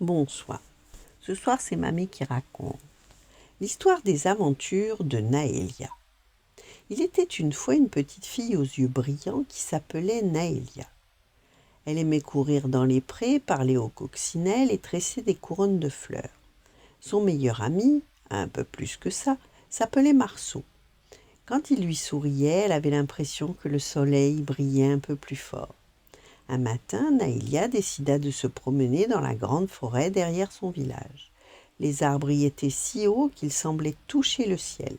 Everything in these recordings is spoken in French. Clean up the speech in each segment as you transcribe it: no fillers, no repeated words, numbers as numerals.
Bonsoir. Ce soir, c'est Mamie qui raconte l'histoire des aventures de Naélia. Il était une fois une petite fille aux yeux brillants qui s'appelait Naélia. Elle aimait courir dans les prés, parler aux coccinelles et tresser des couronnes de fleurs. Son meilleur ami, un peu plus que ça, s'appelait Marceau. Quand il lui souriait, elle avait l'impression que le soleil brillait un peu plus fort. Un matin, Naélia décida de se promener dans la grande forêt derrière son village. Les arbres y étaient si hauts qu'ils semblaient toucher le ciel.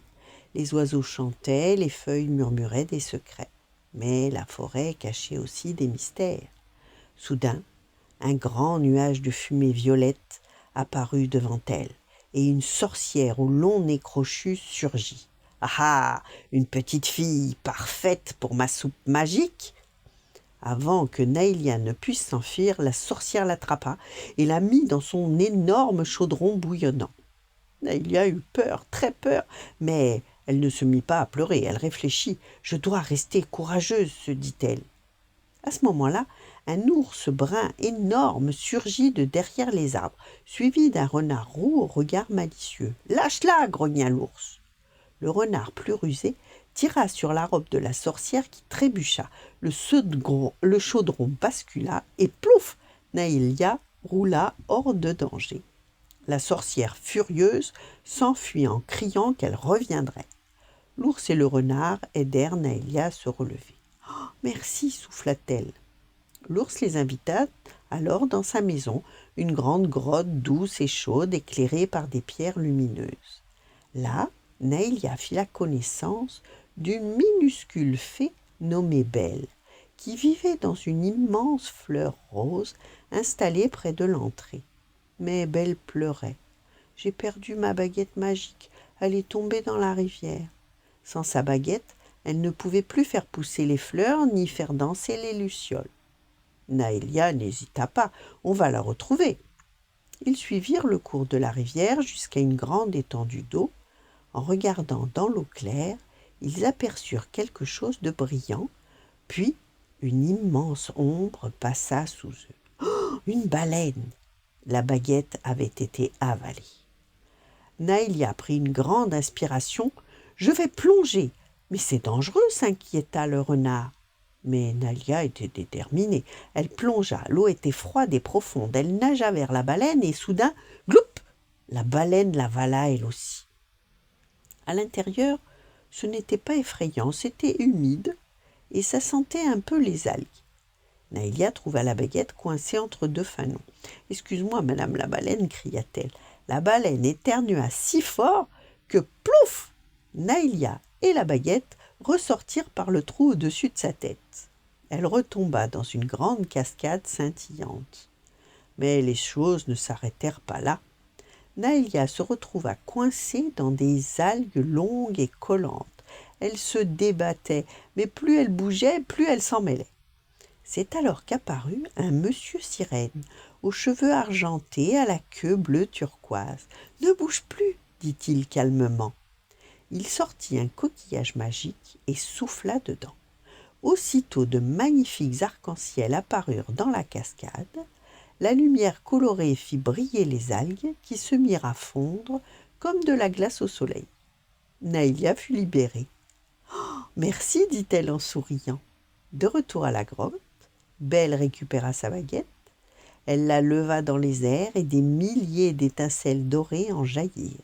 Les oiseaux chantaient, les feuilles murmuraient des secrets. Mais la forêt cachait aussi des mystères. Soudain, un grand nuage de fumée violette apparut devant elle, et une sorcière au long nez crochu surgit. « Ah ah, une petite fille parfaite pour ma soupe magique !» Avant que Naélia ne puisse s'enfuir, la sorcière l'attrapa et la mit dans son énorme chaudron bouillonnant. Naélia eut peur, très peur, mais elle ne se mit pas à pleurer. Elle réfléchit. « Je dois rester courageuse, » se dit-elle. À ce moment-là, un ours brun énorme surgit de derrière les arbres, suivi d'un renard roux au regard malicieux. « Lâche-la » grogna l'ours. Le renard, plus rusé, tira sur la robe de la sorcière qui trébucha. Le chaudron bascula et plouf, Naélia roula hors de danger. La sorcière, furieuse, s'enfuit en criant qu'elle reviendrait. L'ours et le renard aidèrent Naélia à se relever. « Oh, merci » souffla-t-elle. L'ours les invita alors dans sa maison, une grande grotte douce et chaude éclairée par des pierres lumineuses. Là, Naélia fit la connaissance d'une minuscule fée nommée Belle, qui vivait dans une immense fleur rose installée près de l'entrée. Mais Belle pleurait. « J'ai perdu ma baguette magique, elle est tombée dans la rivière. » Sans sa baguette, elle ne pouvait plus faire pousser les fleurs ni faire danser les lucioles. Naélia n'hésita pas, on va la retrouver. Ils suivirent le cours de la rivière jusqu'à une grande étendue d'eau. En regardant dans l'eau claire, ils aperçurent quelque chose de brillant, puis une immense ombre passa sous eux. Oh, une baleine! La baguette avait été avalée. Naélia prit une grande inspiration. « Je vais plonger !»« Mais c'est dangereux !» s'inquiéta le renard. Mais Naélia était déterminée. Elle plongea, l'eau était froide et profonde. Elle nagea vers la baleine et soudain, gloup! La baleine l'avala elle aussi. À l'intérieur, ce n'était pas effrayant, c'était humide et ça sentait un peu les algues. Naélia trouva la baguette coincée entre deux fanons. « Excuse-moi, madame la baleine » cria-t-elle. La baleine éternua si fort que plouf, Naélia et la baguette ressortirent par le trou au-dessus de sa tête. Elle retomba dans une grande cascade scintillante. Mais les choses ne s'arrêtèrent pas là. Naélia se retrouva coincée dans des algues longues et collantes. Elle se débattait, mais plus elle bougeait, plus elle s'en mêlait. C'est alors qu'apparut un monsieur sirène, aux cheveux argentés, à la queue bleu turquoise. « Ne bouge plus » dit-il calmement. Il sortit un coquillage magique et souffla dedans. Aussitôt de magnifiques arcs-en-ciel apparurent dans la cascade. La lumière colorée fit briller les algues qui se mirent à fondre comme de la glace au soleil. Naélia fut libérée. « Oh, merci » dit-elle en souriant. De retour à la grotte, Belle récupéra sa baguette. Elle la leva dans les airs et des milliers d'étincelles dorées en jaillirent,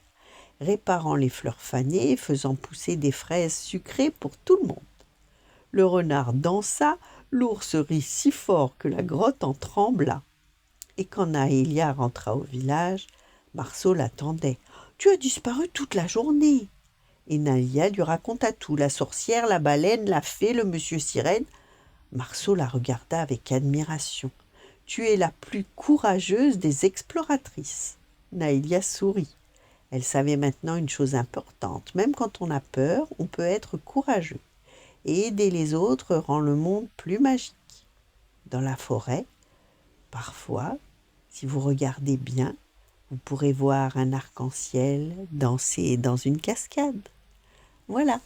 réparant les fleurs fanées et faisant pousser des fraises sucrées pour tout le monde. Le renard dansa, l'ours rit si fort que la grotte en trembla. Et quand Naélia rentra au village, Marceau l'attendait. « Tu as disparu toute la journée !» Et Naélia lui raconta tout, la sorcière, la baleine, la fée, le monsieur sirène. Marceau la regarda avec admiration. « Tu es la plus courageuse des exploratrices. » Naélia sourit. Elle savait maintenant une chose importante. Même quand on a peur, on peut être courageux. Et aider les autres rend le monde plus magique. Dans la forêt, parfois, si vous regardez bien, vous pourrez voir un arc-en-ciel danser dans une cascade. Voilà.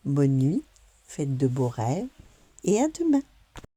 Bonne nuit, faites de beaux rêves et à demain.